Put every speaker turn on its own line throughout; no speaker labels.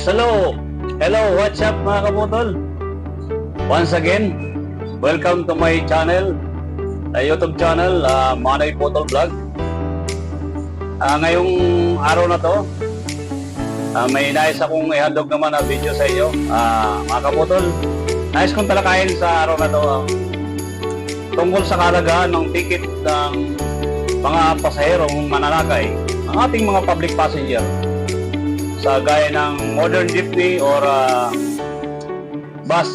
Hello! Hello! What's up mga kabutol? Once again, welcome to my channel, YouTube channel, Manay Putol Vlog. Ngayong araw na to, may nais akong ihandog naman na video sa inyo. Mga kabutol, nais kong talakayin sa araw na to tungkol sa kalagahan ng ticket ng mga pasaherong mananakay, ang ating mga public passenger, sa gaya ng modern jeepney or bus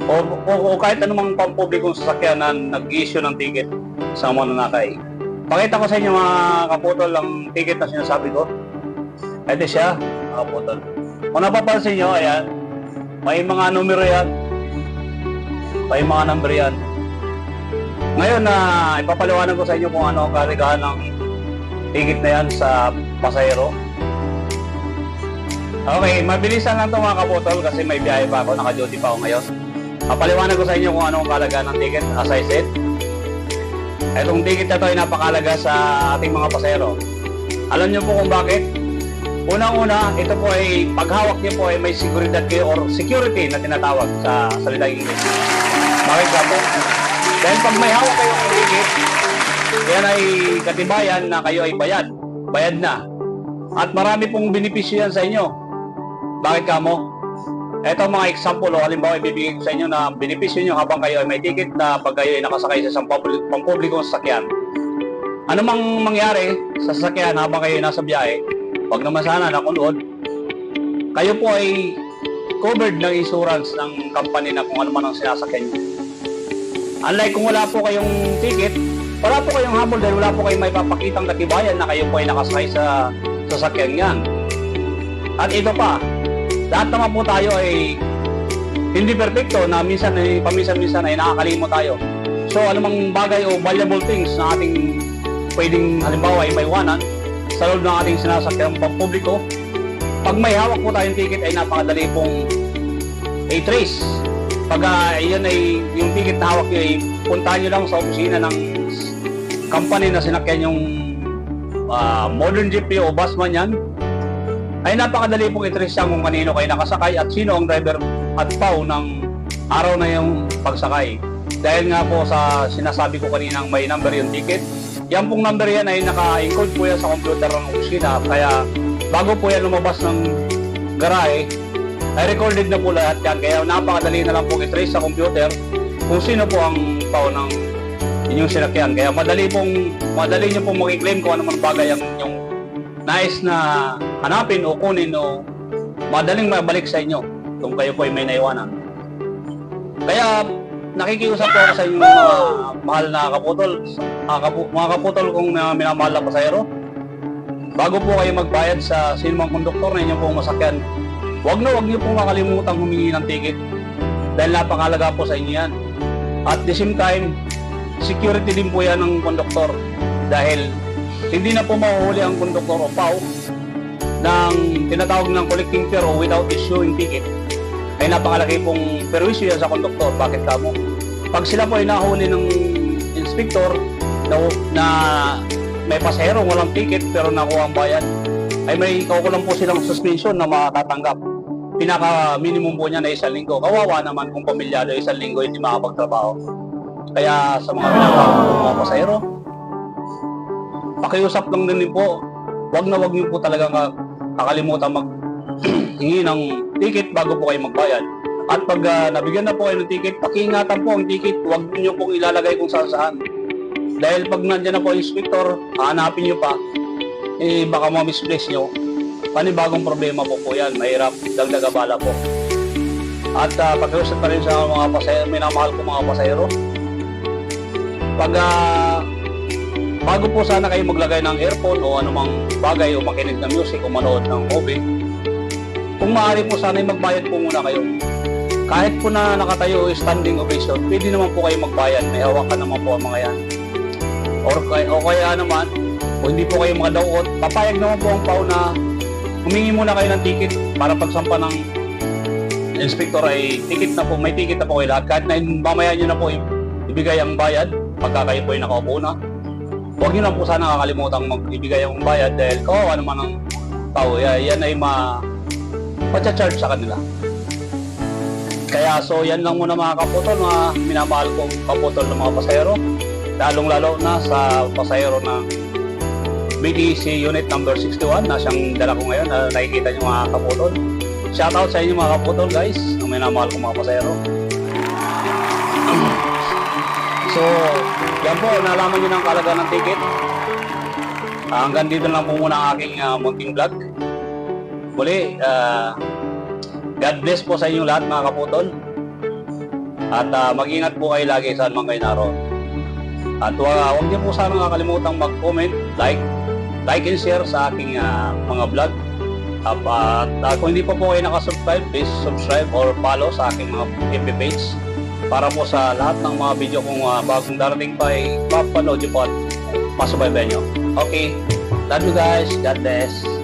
o kahit anumang pampublikong sasakyan na nag-issue ng ticket sa mananakay. Pakita ko sa inyo mga kaputol ang ticket na sinasabi ko. Ito siya, mga kaputol. Kung napapansin nyo, ayan, may mga numero yan, may mga number yan. Ngayon ipapaliwanag ko sa inyo kung ano ang kaligahan ng ticket na yan sa pasahero. Okay, mabilisan lang ito mga kaputol kasi may biyahe pa ako, naka-duty pa ako ngayon. Papaliwanag ko sa inyo kung ano ang kalagahan ng ticket. As I said, itong ticket na ito ay napakalaga sa ating mga pasahero. Alam niyo po kung bakit? Unang-una, ito po ay paghawak niyo po ay may seguridad kayo or security na tinatawag sa salitang English. Bakit ka po? Dahil pag may hawak kayong ticket, yan ay katibayan na kayo ay bayad na. At marami pong benepisyo yan sa inyo. Bakit ka mo? Ito mga example o halimbawa ibibigay ko sa inyo na benepisyo nyo habang kayo ay may ticket na pag kayo ay nakasakay sa isang pampublikong sasakyan. Ano mang mangyari sa sasakyan habang kayo ay nasa biyahe, wag naman sana nakulod, kayo po ay covered ng insurance ng company na kung ano man ang sinasakyan nyo. Unlike kung wala po kayong ticket, wala po kayong habol dahil wala po kayong may papakitang katibayan na kayo po ay nakasakay sa sasakyan yan. At ito pa, lahat naman po tayo ay hindi perfecto na paminsan-minsan ay nakakalimot tayo. So anumang bagay o valuable things na ating pwedeng halimbawa ay maiwanan sa loob ng ating sinasakyan pampubliko, pag may hawak po tayong ticket ay napakadali pong i-trace. Pag yan ay yung ticket na hawak nyo ay puntahan nyo lang sa opisina ng company na sinakyan yung modern jeepney o bus man yan, ay napakadali pong i-trace kung kanino kayo nakasakay at sino ang driver at PAW ng araw na yung pagsakay. Dahil nga po sa sinasabi ko kaninang may number yung ticket, yan pong number yan ay naka-encode po yan sa computer ng opisina. Kaya bago po yan lumabas ng garahe, ay recorded na po lahat yan. Kaya napakadali na lang pong i-trace sa computer kung sino po ang PAW ng inyong sinakyan. Kaya madali nyo pong mag-claim kung ano man bagay ang inyong nais na hanapin o kunin o madaling mabalik sa inyo kung kayo po ay may naiwanan. Kaya nakikiusap po ako sa inyo mga mahal na kaputol, mga kaputol kung minamahal na pasahero. Bago po kayo magbayad sa sinumang konduktor na inyong pong masakyan, wag niyo pong makalimutang humingi ng ticket dahil napakalaga po sa inyo yan. At the same time, security din po yan ng konduktor dahil hindi na po mahuhuli ang konduktor o PAW ng tinatawag ng collecting fare o without issuing ticket. Ay napakalaki pong perwisyo yan sa konduktor. Bakit kamo? Pag sila po ay nahuli ng inspector na may pasahero walang ticket pero nakuha ang bayad, ay may kaukulang po silang suspension na matatanggap. Pinaka-minimum po niya na 1 linggo. Kawawa naman kung pamilyado 1 linggo hindi makapagtrabaho. Kaya sa mga mga pasahero, pakiusap lang din po, wag niyo po talaga kakalimutan maghingi ng ticket bago po kayo magbayad. At pag nabigyan na po kayo ng ticket, pakiingatan po ang ticket, wag niyo pong ilalagay kung saan. Dahil pag nandiyan na po ang inspector, hahanapin niyo pa, baka ma-misplace niyo. Panibagong problema po yan, mahirap, dagdag abala po. At pakiusap pa rin sa mga pasahero, minamahal ko mga pasahero. Pag bago po sana kayo maglagay ng earphone o anumang bagay o makinig ng music o manood ng movie, kung maaari po sana magbayad po muna kayo. Kahit po na nakatayo o standing ovation, pwede naman po kayo magbayad. May hawakan naman po ang mga yan. O kaya naman, kung hindi po kayo makadaukot, papayag naman po ang PAW na humingi muna kayo ng ticket para pagsampa ng inspector ay may ticket na po kayo lahat. Kahit na mamaya nyo na po ibigay ang bayad, pagka kayo po ay nakaupo na, huwag nyo lang po sana kakalimutan ibigay ang bayad dahil kawawa naman ang tao. Yan ay charge sa kanila. Kaya so yan lang muna mga kaputol, mga minamahal kong kaputol ng mga pasahero, lalong lalo na sa pasahero ng BDC unit number 61 na siyang dala ko ngayon na nakikita nyo mga kaputol. Shoutout sa inyo mga kaputol guys, ang minamahal kong mga pasahero. So yan po, nalaman nyo ng kalagayan ng ticket. Hanggang dito lang po muna ang aking munting vlog. Muli, God bless po sa inyong lahat mga kaputol. At mag-ingat po kayo lagi saan man kayo naroon. At huwag niyo po sana kakalimutan mag-comment, like and share sa aking mga vlog. At kung hindi pa po kayo nakasubscribe, please subscribe or follow sa aking mga FB page para po sa lahat ng mga video kong bagong darating pa ay mapanood nyo po at masubaybayan nyo. Okay, love you guys, God bless.